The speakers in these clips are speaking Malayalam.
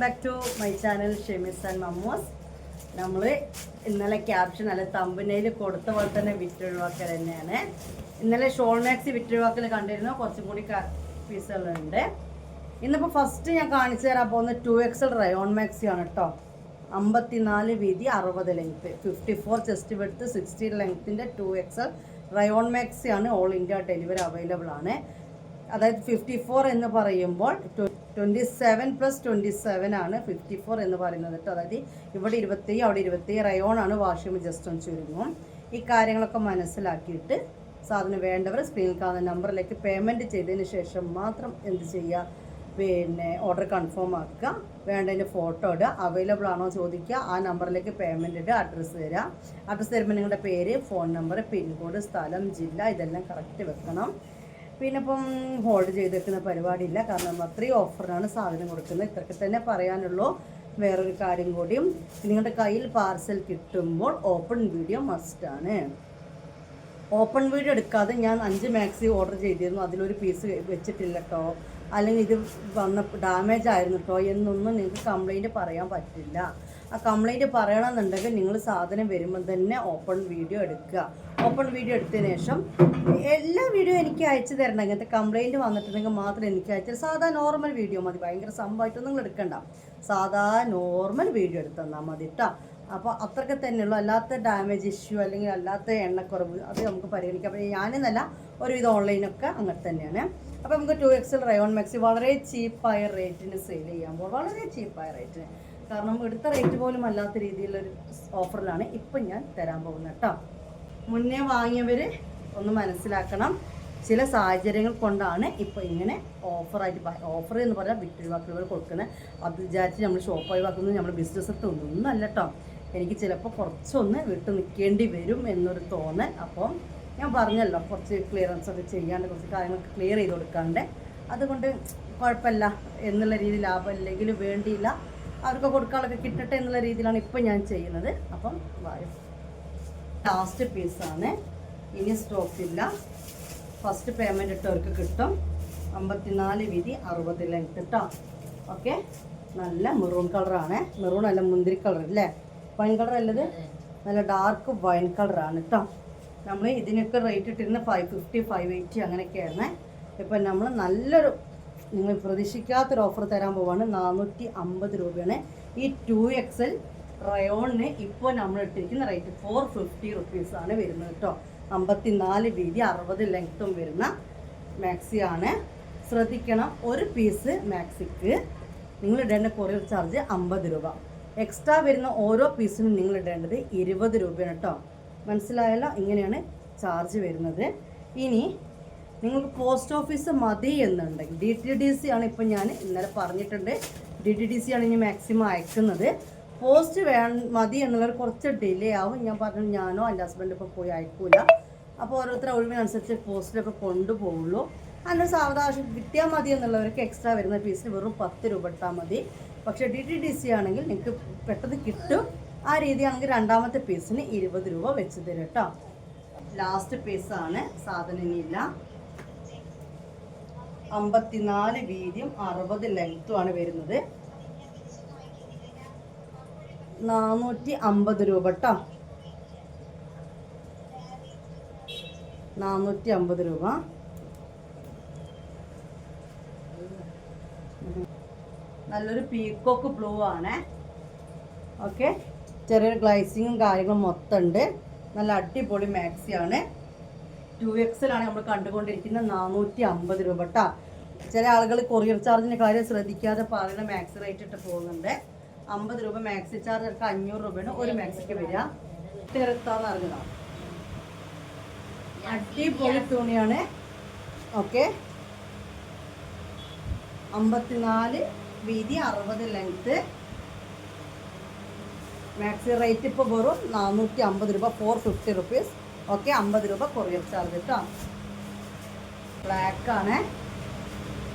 Back to my channel Shemis and Mammus. നമ്മൾ ഇന്നലെ ക്യാപ്ഷൻ അല്ല തമ്പനയിൽ കൊടുത്ത പോലെ തന്നെ വിറ്റൊഴിവാക്കൽ തന്നെയാണ്. ഇന്നലെ ഷോൾ മാക്സി വിറ്റൊഴിവാക്കൽ കണ്ടിരുന്നു, കുറച്ചും കൂടി പീസുകളുണ്ട്. ഇന്നിപ്പോൾ ഫസ്റ്റ് ഞാൻ കാണിച്ചു തരാൻ പോകുന്ന 2XL റയോൺ മാക്സി ആണ് കേട്ടോ. 54 വീതി 60 ലെങ്ത്ത്, 54 ചെസ്റ്റ് വെടുത്ത് 60 ലെങ്ത്തിൻ്റെ 2XL റയോൺ മാക്സി ആണ്. ഓൾ ഇന്ത്യ ഡെലിവറി അവൈലബിൾ ആണ്. അതായത് 54 എന്ന് പറയുമ്പോൾ 27+27 ആണ് 54 എന്ന് പറയുന്നത് കേട്ടോ. അതായത് ഇവിടെ 27 അവിടെ 27 റയോൺ ആണ്. വാഷ് ചെയ്യുമ്പോൾ ജസ്റ്റ് ഒന്ന് ചുരുങ്ങും. ഈ കാര്യങ്ങളൊക്കെ മനസ്സിലാക്കിയിട്ട് സാധനം വേണ്ടവർ സ്ക്രീനിൽ കാണുന്ന നമ്പറിലേക്ക് പേയ്മെൻറ്റ് ചെയ്തതിന് ശേഷം മാത്രം എന്ത് ചെയ്യുക, പിന്നെ ഓർഡർ കൺഫേം ആക്കുക. വേണ്ടതിൻ്റെ ഫോട്ടോ ഇടുക, അവൈലബിൾ ആണോ ചോദിക്കുക, ആ നമ്പറിലേക്ക് പേയ്മെൻറ്റ് ഇടുക, അഡ്രസ്സ് തരിക. അഡ്രസ്സ് തരുമ്പോൾ നിങ്ങളുടെ പേര്, ഫോൺ നമ്പർ, പിൻകോഡ്, സ്ഥലം, ജില്ല ഇതെല്ലാം കറക്റ്റ് വെക്കണം. പിന്നെ ഇപ്പം ഹോൾഡ് ചെയ്ത് വെക്കുന്ന പരിപാടിയില്ല, കാരണം നമ്മൾ അത്രയും ഓഫറിനാണ് സാധനം കൊടുക്കുന്നത്. ഇത്രയ്ക്ക് തന്നെ പറയാനുള്ളൂ. വേറൊരു കാര്യം കൂടിയും, നിങ്ങളുടെ കയ്യിൽ പാർസൽ കിട്ടുമ്പോൾ ഓപ്പൺ വീഡിയോ മസ്റ്റാണ്. ഓപ്പൺ വീഡിയോ എടുക്കാതെ ഞാൻ 5 മാക്സി ഓർഡർ ചെയ്തിരുന്നു, അതിലൊരു പീസ് വെച്ചിട്ടില്ല കേട്ടോ, അല്ലെങ്കിൽ ഇത് വന്ന ഡാമേജ് ആയിരുന്നു കേട്ടോ എന്നൊന്നും നിങ്ങൾക്ക് കംപ്ലൈൻറ്റ് പറയാൻ പറ്റില്ല. ആ കംപ്ലൈൻറ്റ് പറയണമെന്നുണ്ടെങ്കിൽ നിങ്ങൾ സാധനം വരുമ്പോൾ തന്നെ ഓപ്പൺ വീഡിയോ എടുക്കുക. ഓപ്പൺ വീഡിയോ എടുത്തതിന് ശേഷം എല്ലാ വീഡിയോ എനിക്ക് അയച്ചു തരണം. ഇങ്ങനത്തെ കംപ്ലൈൻറ്റ് വന്നിട്ടുണ്ടെങ്കിൽ മാത്രം എനിക്ക് അയച്ചാൽ സാധാ നോർമൽ വീഡിയോ മതി. ഭയങ്കര സംഭവമായിട്ടൊന്നും നിങ്ങൾ എടുക്കണ്ട, സാധാ നോർമൽ വീഡിയോ എടുത്ത് തന്നാൽ മതി കേട്ടോ. അപ്പോൾ അത്രയ്ക്ക് തന്നെയുള്ളൂ. അല്ലാത്ത ഡാമേജ് ഇഷ്യൂ അല്ലെങ്കിൽ അല്ലാത്ത എണ്ണക്കുറവ് അത് നമുക്ക് പരിഗണിക്കാം. അപ്പോൾ ഞാനെന്നല്ല, ഒരുവിധം ഓൺലൈനൊക്കെ അങ്ങനെ തന്നെയാണ്. അപ്പോൾ നമുക്ക് 2XL റയോൺ മാക്സി വളരെ ചീപ്പായ റേറ്റിന് സെയിൽ ചെയ്യുമ്പോൾ, വളരെ ചീപ്പായ റേറ്റിന്, കാരണം എടുത്ത റേറ്റ് പോലും അല്ലാത്ത രീതിയിലൊരു ഓഫറിലാണ് ഇപ്പം ഞാൻ തരാൻ പോകുന്നത് കേട്ടോ. മുന്നേ വാങ്ങിയവർ ഒന്ന് മനസ്സിലാക്കണം, ചില സാഹചര്യങ്ങൾ കൊണ്ടാണ് ഇപ്പോൾ ഇങ്ങനെ ഓഫറായിട്ട്, ഓഫർ എന്ന് പറഞ്ഞാൽ വിറ്റൊഴിവാക്കലുകൾ കൊടുക്കുന്നത്. അത് വിചാരിച്ച് നമ്മൾ ഷോപ്പ് ഒഴിവാക്കുന്നത് നമ്മൾ ബിസിനസ് ഒന്നും അല്ല കേട്ടോ. എനിക്ക് ചിലപ്പോൾ കുറച്ചൊന്ന് വിട്ടു നിൽക്കേണ്ടി വരും എന്നൊരു തോന്നൽ. അപ്പം ഞാൻ പറഞ്ഞല്ലോ, കുറച്ച് ക്ലിയറൻസ് ഒക്കെ ചെയ്യാണ്ട് കുറച്ച് കാര്യങ്ങളൊക്കെ ക്ലിയർ ചെയ്ത് കൊടുക്കാണ്ട്, അതുകൊണ്ട് കുഴപ്പമില്ല എന്നുള്ള രീതിയിൽ, ലാഭം ഇല്ലെങ്കിലും വേണ്ടിയില്ല, അവർക്ക് കൊടുക്കാനൊക്കെ കിട്ടട്ടെ എന്നുള്ള രീതിയിലാണ് ഇപ്പം ഞാൻ ചെയ്യുന്നത്. അപ്പം ലാസ്റ്റ് പീസാണ്, ഇനി സ്റ്റോക്കില്ല. ഫസ്റ്റ് പേയ്മെൻറ്റ് ഇട്ടവർക്ക് കിട്ടും. 54 വീതി 60 ലെങ്ത്ത് കേട്ടോ. ഓക്കെ, നല്ല മെറൂൺ കളറാണ്. മെറൂൺ അല്ല, മുന്തിരി കളർ അല്ലേ, വൈൻ കളർ അല്ലത്, നല്ല ഡാർക്ക് വൈൻ കളറാണ് കേട്ടോ. നമ്മൾ ഇതിനൊക്കെ റേറ്റ് ഇട്ടിരുന്ന 550 580 അങ്ങനെയൊക്കെയായിരുന്നേ. ഇപ്പം നമ്മൾ നല്ലൊരു, നിങ്ങൾ പ്രതീക്ഷിക്കാത്തൊരു ഓഫർ തരാൻ പോവാണ്. 450 രൂപയാണ് ഈ 2XL റയോണിന് ഇപ്പോൾ നമ്മൾ ഇട്ടിരിക്കുന്ന റേറ്റ്. 450 റുപ്പീസാണ് വരുന്നത് കേട്ടോ. 54 വീതി 60 ലെങ്ത്തും വരുന്ന മാക്സിയാണ്. ശ്രദ്ധിക്കണം, ഒരു പീസ് മാക്സിക്ക് നിങ്ങൾ ഇടേണ്ട കൊറിയർ ചാർജ് 50 രൂപ. എക്സ്ട്രാ വരുന്ന ഓരോ പീസിനും നിങ്ങൾ ഇടേണ്ടത് 20 രൂപയാണ് കേട്ടോ. മനസ്സിലായല്ലോ, ഇങ്ങനെയാണ് ചാർജ് വരുന്നത്. ഇനി നിങ്ങൾക്ക് പോസ്റ്റ് ഓഫീസ് മതി എന്നുണ്ടെങ്കിൽ DTDC ആണ്. ഇപ്പം ഞാൻ ഇന്നലെ പറഞ്ഞിട്ടുണ്ട്, DTDC ആണ് ഇനി മാക്സിമം അയക്കുന്നത്. പോസ്റ്റ് മതി എന്നുള്ളവർ കുറച്ച് ഡിലേ ആവും. ഞാൻ പറഞ്ഞു, ഞാനോ എൻ്റെ ഹസ്ബൻഡ് ഇപ്പോൾ പോയി അയക്കൂല. അപ്പോൾ ഓരോരുത്തർ ഒഴിവിനനുസരിച്ച് പോസ്റ്റിലൊക്കെ കൊണ്ടുപോകുള്ളൂ. അതിൻ്റെ സാവകാശം കിട്ടിയാൽ മതി എന്നുള്ളവർക്ക് എക്സ്ട്രാ വരുന്ന പീസിന് വെറും 10 രൂപ ഇട്ടാൽ മതി. പക്ഷേ DTDC ആണെങ്കിൽ നിങ്ങൾക്ക് പെട്ടെന്ന് കിട്ടും. ആ രീതിയാണെങ്കിൽ രണ്ടാമത്തെ പീസിന് 20 രൂപ വെച്ച് തരും കേട്ടോ. ലാസ്റ്റ് പീസാണ്, സാധനം ഇനിയില്ല. 54 വീതിയും 60 ലെങ്ത്തുമാണ് വരുന്നത്. 450 രൂപ കേട്ടോ. 450 രൂപ. നല്ലൊരു പീക്കോക്ക് ബ്ലൂ ആണ്. ഓക്കെ, ചെറിയൊരു ഗ്ലൈസിങ്ങും കാര്യങ്ങളും മൊത്തം ഉണ്ട്. നല്ല അടിപൊളി മാക്സിയാണ്. 2XL ആണ് നമ്മൾ കണ്ടുകൊണ്ടിരിക്കുന്നത്. 450 രൂപ കേട്ടോ. ചില ആളുകൾ കൊറിയർ ചാർജിൻ്റെ കാര്യം ശ്രദ്ധിക്കാതെ പറയുന്ന മാക്സി റേറ്റ് ഇട്ട് പോകുന്നുണ്ട്. 50 രൂപ മാക്സി ചാർജ് എടുക്കുക. 500 രൂപയാണ് ഒരു മാക്സിക്ക് വരിക. തിരത്താന്ന് അറിഞ്ഞതാണ്. അടിപൊളി തുണിയാണ്. ഓക്കെ, 54 വീതി 60 ലെങ്ത്ത്. മാക്സി റേറ്റ് ഇപ്പോൾ വെറും 450 രൂപ, 450 റുപ്പീസ്. ഓക്കെ, 50 രൂപ കൊറിയർ ചാർജ് കേട്ടോ. ബ്ലാക്കാണ്,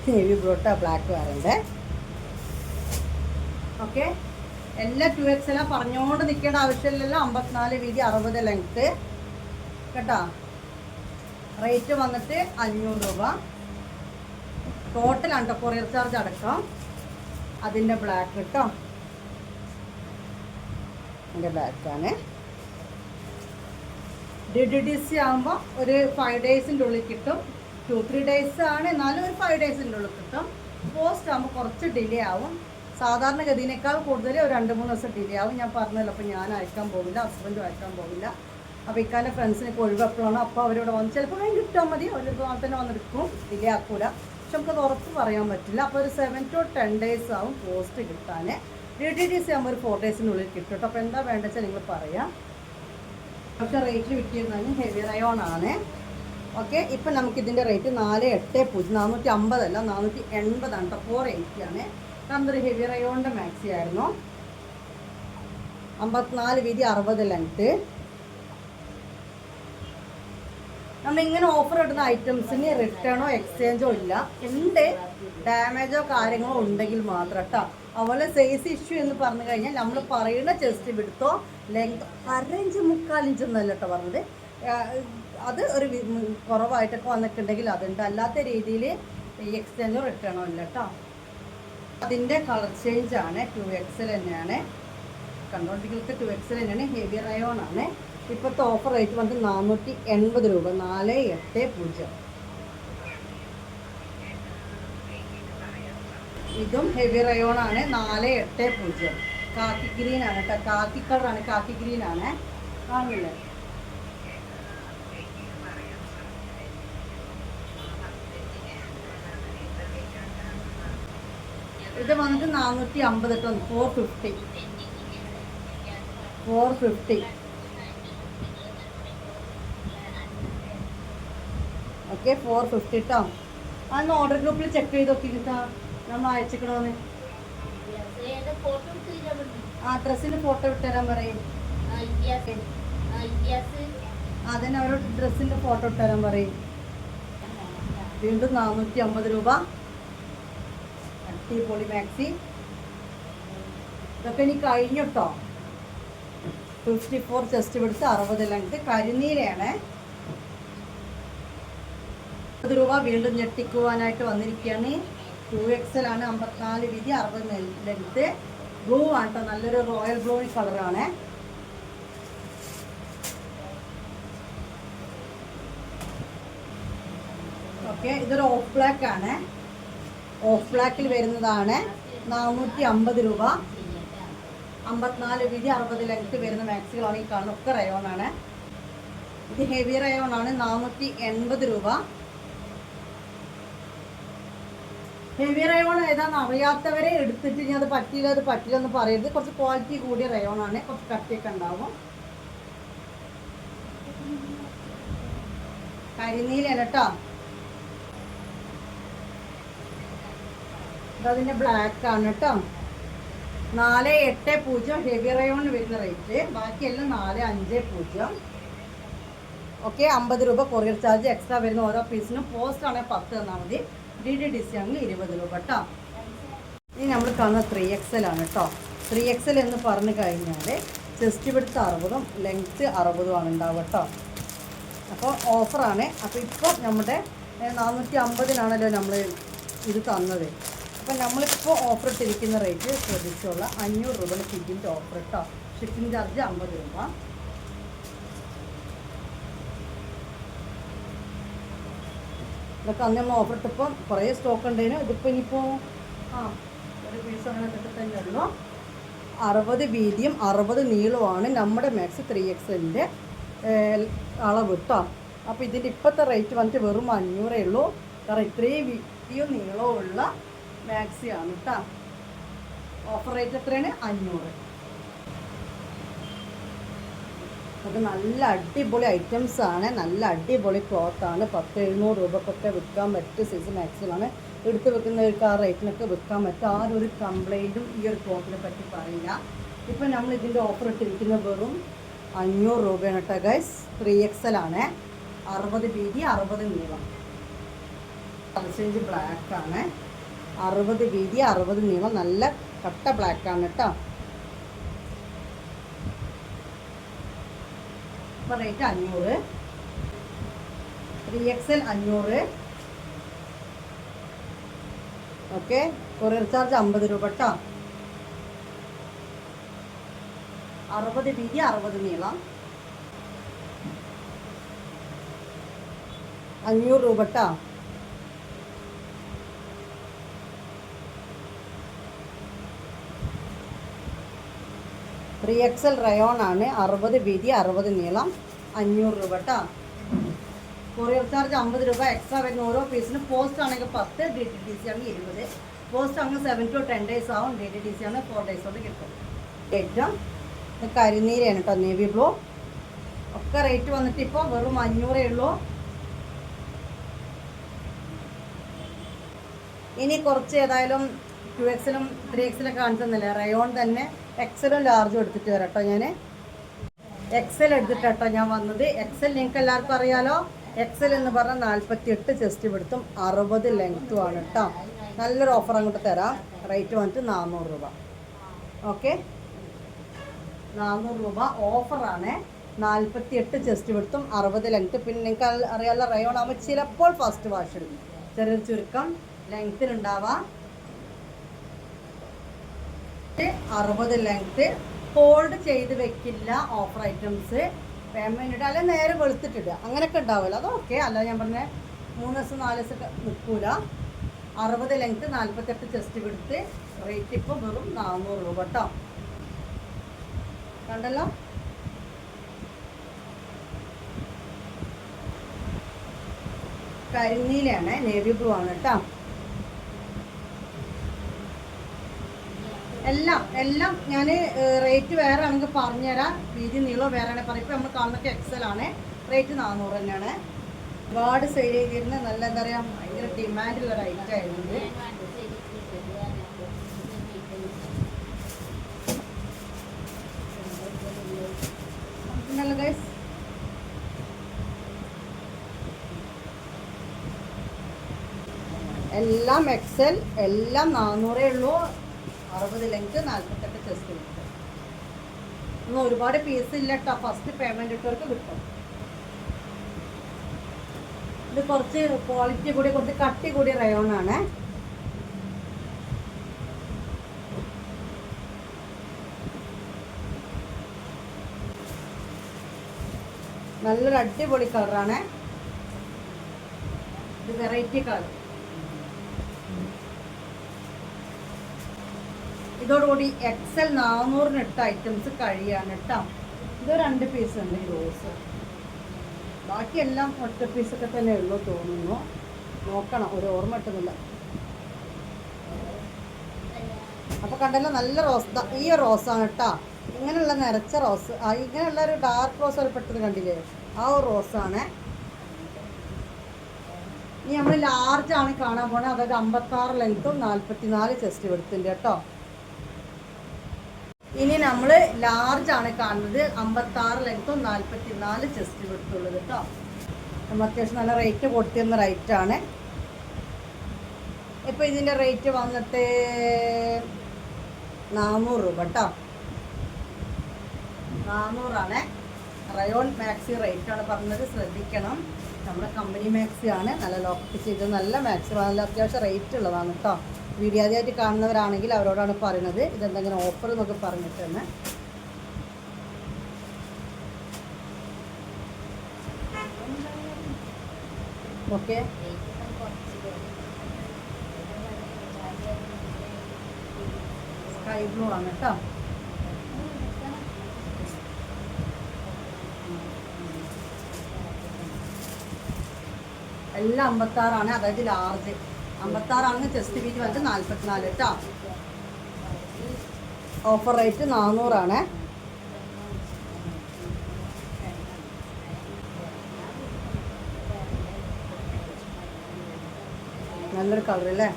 ഹെവി ബ്രോട്ട ബ്ലാക്ക് വേറെ. ഓക്കെ, എല്ലാ 2XL പറഞ്ഞുകൊണ്ട് നിൽക്കേണ്ട ആവശ്യമില്ലല്ലോ. 54 വീതി 60 ലെങ്ത്ത് കേട്ടോ. റേറ്റ് വന്നിട്ട് 500 രൂപ ടോട്ടലാണ് കേട്ടോ, കൊറിയർ ചാർജ് അടക്കം. അതിൻ്റെ ബ്ലാക്ക് കേട്ടോ, അതിൻ്റെ ബ്ലാക്കാണ്. DDDC ആകുമ്പോൾ ഒരു 5 ഡേയ്സിൻ്റെ ഉള്ളിൽ കിട്ടും. 2-3 ഡേയ്സ് ആണ്, എന്നാലും ഒരു 5 ഡേയ്സിൻ്റെ ഉള്ളിൽ കിട്ടും. പോസ്റ്റ് ആകുമ്പോൾ കുറച്ച് ഡിലേ ആവും. സാധാരണഗതിനേക്കാൾ കൂടുതൽ ഒരു 2-3 ദിവസം ഡിലേ ആവും. ഞാൻ പറഞ്ഞല്ലോ, അപ്പോൾ ഞാൻ അയക്കാൻ പോകില്ല, ഹസ്ബൻഡും അയക്കാൻ പോകില്ല. അപ്പോൾ ഇക്കാൻ്റെ ഫ്രണ്ട്സിനൊക്കെ ഒഴിവെപ്പോഴാണ്, അപ്പോൾ അവരോട് വന്ന് ചിലപ്പോൾ വേഗം കിട്ടാൻ മതി, അവരൊരു നാളെ തന്നെ വന്നെടുക്കും, ഡിലേ ആക്കൂല. പക്ഷെ നമുക്കത് ഉറപ്പ് പറയാൻ പറ്റില്ല. അപ്പോൾ ഒരു 7 to 10 ഡേയ്സ് ആവും പോസ്റ്റ് കിട്ടാൻ. DDDC ആകുമ്പോൾ ഒരു 4 ഡേയ്സിനുള്ളിൽ കിട്ടും കേട്ടോ. അപ്പോൾ എന്താ വേണ്ടത് വെച്ചാൽ നിങ്ങൾ പറയാം. പക്ഷേ റേറ്റിൽ വിറ്റിരുന്നത് ഹെവി റയോൺ ആണ്. ഓക്കെ, ഇപ്പം നമുക്കിതിൻ്റെ റേറ്റ് 480, 450 അല്ല 480 ആണ് കേട്ടോ. 480 ആണ്. കാരണം ഒരു ഹെവി റയോണിൻ്റെ മാക്സി ആയിരുന്നു. 54 വീതി, 60 ലെങ്ത്ത്. നമ്മളിങ്ങനെ ഓഫർ ഇടുന്ന ഐറ്റംസിന് റിട്ടേണോ എക്സ്ചേഞ്ചോ ഇല്ല. ഉണ്ട്, ഡാമേജോ കാര്യങ്ങളോ ഉണ്ടെങ്കിൽ മാത്രം കേട്ടോ. അതുപോലെ സൈസ് ഇഷ്യൂ എന്ന് പറഞ്ഞു കഴിഞ്ഞാൽ നമ്മൾ പറയുന്ന ചെസ്റ്റ് വിടുത്തോ ലെങ്ത് 1/2 ഇഞ്ച് 3/4 ഇഞ്ച് എന്നല്ല കേട്ടോ പറഞ്ഞത്. അത് ഒരു കുറവായിട്ടൊക്കെ വന്നിട്ടുണ്ടെങ്കിൽ അതുണ്ട്. അല്ലാത്ത രീതിയിൽ എക്സ്ചേഞ്ചോ റിട്ടേണോ ഇല്ല കേട്ടോ. അതിൻ്റെ കളർ ചേഞ്ച് ആണ്. 2XL തന്നെയാണ് കണ്ടോണ്ടിരിക്കുന്നത്. 2XL തന്നെയാണ്, ഹെവി റയോൺ ആണ്. ഇപ്പോഴത്തെ ഓഫർ റേറ്റ് വന്നിട്ട് 480 രൂപ. 480. ഇതും ഹെവി റയോൺ ആണ്. 480. കാക്കി ഗ്രീൻ ആണ് കേട്ടോ. കാക്കി കളറാണ്, കാക്കി ഗ്രീൻ ആണ്. കാണില്ലേ? ഇത് വന്നിട്ട് 450 കേട്ടോ. 450. ഓക്കെ, 450 കേട്ടോ. അന്ന് ഓർഡർ ഗ്രൂപ്പിൽ ചെക്ക് ചെയ്ത് നോക്കിട്ടാ നമ്മൾ അയച്ചിക്കണോന്ന്. ആ ഡ്രസ്സിൻ്റെ ഫോട്ടോ ഇട്ടുതരാൻ പറയും. അതന്നെ, അവരോട് ഡ്രസ്സിൻ്റെ ഫോട്ടോ ഇട്ടുതരാൻ പറയും. വീണ്ടും 450 രൂപ. അടിപൊളി മാക്സി. ഇതൊക്കെ ഇനി കഴിഞ്ഞു കേട്ടോ. 54 ചെസ്റ്റ് പിടിച്ച് 60 ലെങ്ത്. കരിനീലയാണ്. 50 രൂപ. വീണ്ടും ഞെട്ടിക്കുവാനായിട്ട് വന്നിരിക്കുകയാണ്. 2XL ആണ്. 54 വീതി, 60 ലെങ്ത്. ബ്ലൂ ആണ് കേട്ടോ. നല്ലൊരു റോയൽ ബ്ലൂ കളറാണ്. ഓക്കെ, ഇതൊരു ഓഫ് ബ്ലാക്ക് ആണ്. ഓഫ് ബ്ലാക്കിൽ വരുന്നതാണ്. 450 രൂപ. 54 വീതി, 60 ലെങ്ത് വരുന്ന മാക്സികളാണ് ഈ കാണുന്ന. ഒക്കെ റയോൺ ആണ്. ഇത് ഹെവി റയോൺ ആണ്. 480 രൂപ. ഹെവി റയോൺ ഏതാണെന്ന് അറിയാത്തവരെ എടുത്തിട്ട് ഞാൻ അത് പറ്റില്ല എന്ന് പറയരുത്. കുറച്ച് ക്വാളിറ്റി കൂടിയ റയോൺ ആണ്. കുറച്ച് കട്ടിയൊക്കെ ഉണ്ടാവും. കരിനീലാണ് കേട്ടോ. അതിൻ്റെ ബ്ലാക്ക് ആണ് കേട്ടോ. 480 ഹെവി റയോണിന് വരുന്ന റേറ്റ്. ബാക്കിയെല്ലാം 450. ഓക്കെ, 50 രൂപ കൊറിയർ ചാർജ് എക്സ്ട്രാ വരുന്ന ഓരോ പീസിനും. പോസ്റ്റ് ആണെങ്കിൽ 10 തന്നാൽ മതി. DDDC ആണെങ്കിൽ 20 രൂപ കേട്ടോ. ഇനി നമ്മൾ കാണുന്ന 3XL ആണ് കേട്ടോ. 3XL എന്ന് പറഞ്ഞു കഴിഞ്ഞാൽ ചെസ്റ്റ് വിഡ്ത്ത് 60 ലെങ്ത്ത് 60 ആണ് ഉണ്ടാവുക കേട്ടോ. അപ്പോൾ ഓഫറാണ്. അപ്പോൾ ഇപ്പോൾ നമ്മുടെ 450-നാണല്ലോ നമ്മൾ ഇത് തന്നത്. അപ്പം നമ്മളിപ്പോൾ ഓഫർ ഇട്ടിരിക്കുന്ന റേറ്റ് ശ്രദ്ധിച്ചുള്ള 500 രൂപയുടെ ഷിപ്പിൻ്റെ ഓഫർ കേട്ടോ. ഷിപ്പിംഗ് ചാർജ് 50 രൂപ. ഇതൊക്കെ അന്ന് നമ്മൾ ഓഫർ ഇട്ടപ്പോൾ കുറേ സ്റ്റോക്ക് ഉണ്ടായിരുന്നു. ഇതിപ്പോൾ ഇനിയിപ്പോൾ ഒരു പീസ് അങ്ങനെ ഇട്ടിട്ട് തന്നെ ഉള്ളൂ. 60 വീതിയും 60 നീളമാണ് നമ്മുടെ മാക്സ് 3XLൻ്റെ അളവ് കേട്ടോ. അപ്പോൾ ഇതിൻ്റെ ഇപ്പോഴത്തെ റേറ്റ് വന്നിട്ട് വെറും 500 ഉള്ളൂ. കാരണം ഇത്രയും വീതിയും നീളവും ഉള്ള മാക്സിയാണ് കേട്ടോ. ഓഫർ റേറ്റ് എത്രയാണ്? 500. അത് നല്ല അടിപൊളി ഐറ്റംസ് ആണ്. നല്ല അടിപൊളി ക്ലോത്താണ്. 1000-700 രൂപക്കൊക്കെ വിൽക്കാൻ പറ്റിയ സൈസ് മാക്സിലാണ്. എടുത്ത് വെക്കുന്നവർക്ക് ആ റേറ്റിനൊക്കെ വിൽക്കാൻ പറ്റും. ആരും ഒരു കംപ്ലൈൻറ്റും ഈ ഒരു ക്ലോത്തിനെ പറ്റി പറയില്ല. ഇപ്പം നമ്മൾ ഇതിൻ്റെ ഓഫർ ഇട്ടിരിക്കുന്ന വെറും 500 രൂപയാണ് കേട്ടോ ഗൈസ്. 3XL ആണ്. 60 വീതി, 60 നീളം. കളർ ബ്ലാക്കാണ്. 60 വീതി, 60 നീളം. നല്ല കട്ട ബ്ലാക്കാണ് കേട്ടോ. ഇപ്പോൾ rate 500. 3XL 500. Okay, courier charge 50 രൂപ കേട്ടോ. 60 വീതി 60 നീളം 500 രൂപ കേട്ടോ. XL റയോൺ ആണ്. 60 വീതി 60 നീളം 500 രൂപ കേട്ടോ. കൊറിയർ ചാർജ് 50 രൂപ എക്സ്ട്രാ വരുന്ന ഓരോ പീസിനും. പോസ്റ്റ് ആണെങ്കിൽ 10, DTDC ആണെങ്കിൽ 20. പോസ്റ്റ് ആണെങ്കിൽ 7 to 10 days ആവും. DTDC ആണ് 4 days കൊണ്ട് കിട്ടും. ഏറ്റവും കരിനീരയാണ് കേട്ടോ, നേവി ബ്ലൂ. ഒക്കെ റേറ്റ് വന്നിട്ട് ഇപ്പോൾ വെറും 500 ഉള്ളൂ. ഇനി കുറച്ച് ഏതായാലും 2XL 3XL കാണിച്ചെന്നില്ല, റയോൺ തന്നെ XL ലാർജും എടുത്തിട്ട് വരാം കേട്ടോ. ഞാൻ XL എടുത്തിട്ടോ ഞാൻ വന്നത്. XL നിങ്ങൾക്ക് എല്ലാവർക്കും അറിയാലോ. XL എന്ന് പറഞ്ഞാൽ 48 ചെസ്റ്റ് എടുത്തും 60 ലെങ്ത്തും ആണ് കേട്ടോ. നല്ലൊരു ഓഫർ അങ്ങോട്ട് തരാം. റേറ്റ് വന്നിട്ട് 400 രൂപ. ഓക്കെ, 400 രൂപ ഓഫറാണ്. 48 ചെസ്റ്റ് എടുത്തും 60 ലെങ്ത്ത്. പിന്നെ നിങ്ങൾക്ക് അറിയാലോ റയോൺ ആകുമ്പോൾ ചിലപ്പോൾ ഫസ്റ്റ് വാഷ് എടുക്കും. ചെറിയൊരു ചുരുക്കം ലെങ്ത്തിനുണ്ടാവാം. 60 ലെങ്ത്ത്. ഫോൾഡ് ചെയ്ത് വെക്കില്ല ഓഫർ ഐറ്റംസ്. പേയ്മെൻറ്റ് ഇടുക, അല്ലെങ്കിൽ നേരെ വെളുത്തിട്ടിടുക, അങ്ങനെയൊക്കെ ഉണ്ടാവുമല്ലോ. അതൊക്കെ അല്ല ഞാൻ പറഞ്ഞ 3 ദിവസം 4 ദിവസമൊക്കെ നിൽക്കൂല. 60 ലെങ്ത്ത് 48 ചെസ്റ്റ് എടുത്ത് റേറ്റ് ഇപ്പോൾ വെറും 400 രൂപ കേട്ടോ. കണ്ടല്ലോ, കരിനീലയാണ്, നേവി ബ്ലൂ ആണ് കേട്ടോ. എല്ലാം ഞാൻ റേറ്റ് വേറെ ആണെങ്കിൽ പറഞ്ഞുതരാം. വീതി നീളോ വേറെ ആണെങ്കിൽ പറയും. ഇപ്പോൾ നമ്മൾ കാണുന്നൊക്കെ XL ആണ്. റേറ്റ് 400 തന്നെയാണ്. ഒരുപാട് സെയിൽ ചെയ്തിരുന്ന നല്ല എന്താ പറയുക, ഭയങ്കര ഡിമാൻഡുള്ള ഒരു ഐറ്റം ആയിരുന്നു. ഗൈസ്, എല്ലാം XL, എല്ലാം 400 ഉള്ളൂ. 60 ലെങ്ത്ത് 48 ചെസ്റ്റ് കിട്ടും. ഒന്നും ഒരുപാട് പീസ് ഇല്ല കേട്ടോ. ഫസ്റ്റ് പേയ്മെൻറ്റ് ഇട്ടവർക്ക് കിട്ടും. ഇത് കുറച്ച് ക്വാളിറ്റി കൂടി, കുറച്ച് കട്ടി കൂടി റയോൺ ആണ്. നല്ലൊരു അടിപൊളി കളറാണ്. ഇത് വെറൈറ്റി കളർ. ഇതോടുകൂടി XL 400 ഇട്ട ഐറ്റംസ് കഴിയാണ് കേട്ടോ. ഇത് 2 പീസ് ഉണ്ട് ഈ റോസ്. ബാക്കിയെല്ലാം ഒറ്റ പീസൊക്കെ തന്നെ ഉള്ളൂ തോന്നുന്നു. നോക്കണം, ഒരു ഓർമ്മ കിട്ടുന്നില്ല. അപ്പോൾ കണ്ടല്ലോ, നല്ല റോസ്. ഈ റോസാണ് കേട്ടോ. ഇങ്ങനെയുള്ള നിറച്ച റോസ്, ഇങ്ങനെയുള്ള ഒരു ഡാർക്ക് റോസ് ഒരു പെട്ടെന്ന് കണ്ടില്ലേ, ആ ഒരു റോസാണ്. ഇനി നമ്മൾ ലാർജാണ് കാണാൻ പോണത്. അതായത് 56 ലെങ്ത്തും 44 ചെസ്റ്റ് വെടുത്തിൻ്റെ കേട്ടോ. ഇനി നമ്മൾ ലാർജാണ് കാണുന്നത്. 56 ലെങ്ത്തും 44 ചെസ്റ്റ് വെടുത്തുള്ളത് കേട്ടോ. നമ്മൾ അത്യാവശ്യം നല്ല റേറ്റ് കൊടുത്തിരുന്ന റേറ്റാണ്. ഇപ്പോൾ ഇതിൻ്റെ റേറ്റ് വന്നിട്ട് 400 രൂപ കേട്ടോ. 400 റയോൺ മാക്സി റേറ്റാണ് പറഞ്ഞത്, ശ്രദ്ധിക്കണം. നമ്മുടെ കമ്പനി മാക്സി ആണ്. നല്ല ലോക്ക് ചെയ്ത് നല്ല മാക്സി, നല്ല അത്യാവശ്യം റേറ്റ് ഉള്ളതാണ് കേട്ടോ. വീഡിയോ ആദ്യമായിട്ട് കാണുന്നവരാണെങ്കിൽ അവരോടാണ് പറയുന്നത് ഇതെന്തെങ്കിലും ഓഫർ എന്നൊക്കെ പറഞ്ഞിട്ടെന്ന്. ഓക്കെ, സ്കൈ ബ്ലൂ ആണ് കേട്ടോ. എല്ലാം 56 അതായത് ലാർജ് 56 ചെസ്റ്റ് വീതി വന്നിട്ട് 44 കേട്ടോ. Offer rate 400. നല്ലൊരു കളർ അല്ലേ.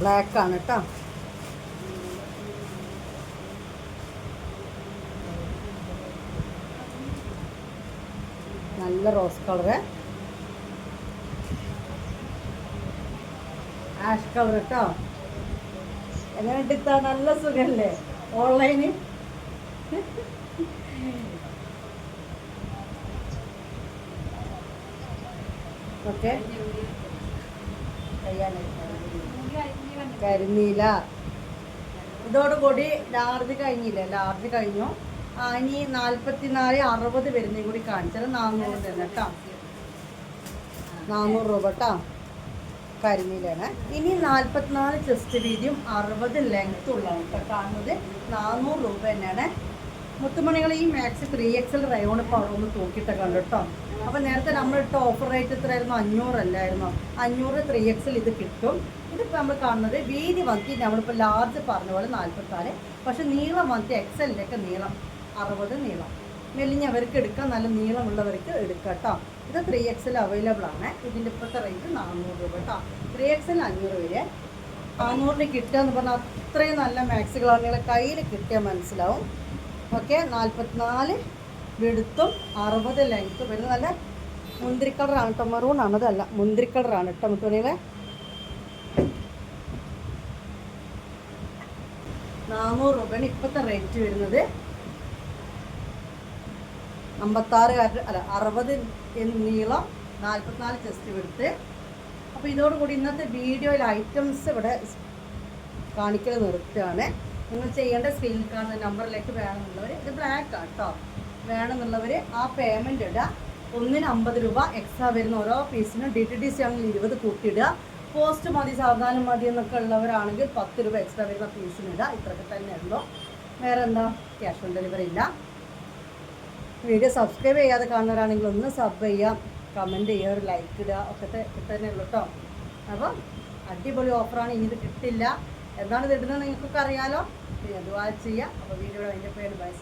ബ്ലാക്ക് ആണ് കേട്ടോ. നല്ല റോസ് കളറ്, ആഷ് കളർ കേട്ടോ. എങ്ങനെ ഇട്ടാ നല്ല സുഖല്ലേ ഓൺലൈന്. ഓക്കെ, കരിനീല. ഇതോടുകൂടി ലാർജ് കഴിഞ്ഞില്ലേ, ലാർജ് കഴിഞ്ഞു. ഇനി 44, 60 വരുന്നതും കൂടി കാണിച്ചത് 400 തന്നെ കേട്ടോ. 400 രൂപ കേട്ടോ, കരിനീലാണ്. ഇനി 44 ചെസ്റ്റ് വീതിയും 60 ലെങ്ത്തും ഉള്ളതാണ് കേട്ടോ കാണുന്നത്. 400 രൂപ തന്നെയാണ്. മുത്തുമണികൾ ഈ മാക്സ് 3XL റയോൺ ഇപ്പോൾ അവിടെ ഒന്ന് തൂക്കിയിട്ടൊക്കെ ഉണ്ട് കേട്ടോ. അപ്പോൾ നേരത്തെ നമ്മളിട്ട ഓഫർ റേറ്റ് എത്രയായിരുന്നു? 500 അല്ലായിരുന്നു? 500 3XL ഇത് കിട്ടും. ഇതിപ്പോൾ നമ്മൾ കാണുന്നത് വീതി വന്തി നമ്മളിപ്പോൾ ലാർജ് പറഞ്ഞ പോലെ 44, പക്ഷെ നീളം വന്തി XLൻ്റെയൊക്കെ നീളം 60 നീളം. മെലിഞ്ഞവർക്ക് എടുക്കാം, നല്ല നീളമുള്ളവർക്ക് എടുക്കാം കേട്ടോ. ഇത് 3XL അവൈലബിൾ ആണ്. ഇതിൻ്റെ ഇപ്പോഴത്തെ റേറ്റ് 400 രൂപ കേട്ടോ. 3XL 500 വരെ. 400 കിട്ടുക എന്ന് പറഞ്ഞാൽ അത്രയും നല്ല മാക്സുകളാണ് നിങ്ങളെ കയ്യിൽ കിട്ടിയാൽ മനസ്സിലാവും. ഓക്കെ, 44 വെടുത്തും 60 ലെങ്ത്തും വരുന്നത്. നല്ല മുന്തിരി കളറാണ് കേട്ടോ, മെറൂൺ ആണതല്ല, മുന്തിരി കളറാണ് കേട്ടോ മുത്തുമണികളെ. 400 രൂപയാണ് ഇപ്പോഴത്തെ റേറ്റ് വരുന്നത്. 56 അല്ല 60 നീളം, 44 ചെസ്റ്റ് വെടുത്ത്. അപ്പോൾ ഇതോടുകൂടി ഇന്നത്തെ വീഡിയോയിൽ ഐറ്റംസ് ഇവിടെ കാണിക്കൽ നിർത്തുകയാണ്. നിങ്ങൾ ചെയ്യേണ്ട സ്ക്രീനിൽ കാണുന്ന നമ്പറിലേക്ക് വേണമെന്നുള്ളവർ, ഇത് ബ്ലാക്ക് ആണ് കേട്ടോ, വേണമെന്നുള്ളവർ ആ പേയ്മെൻറ്റ് ഇടുക. ഒന്നിന് 50 രൂപ എക്സ്ട്രാ വരുന്ന ഓരോ പീസിനും. DTDC ആണെങ്കിൽ 20 കൂട്ടിയിടുക. പോസ്റ്റ് മതി, സാവധാനം മതി എന്നൊക്കെ ഉള്ളവരാണെങ്കിൽ 10 രൂപ എക്സ്ട്രാ വരുന്ന പീസിന് ഇടുക. ഇത്രയൊക്കെ തന്നെ ഉള്ളൂ, വേറെ എന്താ, ക്യാഷ് ഓൺ ഡെലിവറി ഇല്ല. വീഡിയോ സബ്സ്ക്രൈബ് ചെയ്യാതെ കാണുന്നവരാണെങ്കിൽ ഒന്ന് സബ് ചെയ്യുക, കമൻറ്റ് ചെയ്യുക, ഒരു ലൈക്ക് ഇടുക, ഒക്കെ തന്നെ ഉള്ളൂ കേട്ടോ. അപ്പം അടിപൊളി ഓഫറാണ്. ഇനി ഇത് കിട്ടില്ല, എന്താണ് ഇത് ഇടുന്നത് നിങ്ങൾക്കൊക്കെ അറിയാലോ. പിന്നെ അത് വാച്ച് ചെയ്യുക. അപ്പോൾ വീഡിയോയുടെ അതിൻ്റെ പേര് ബൈ.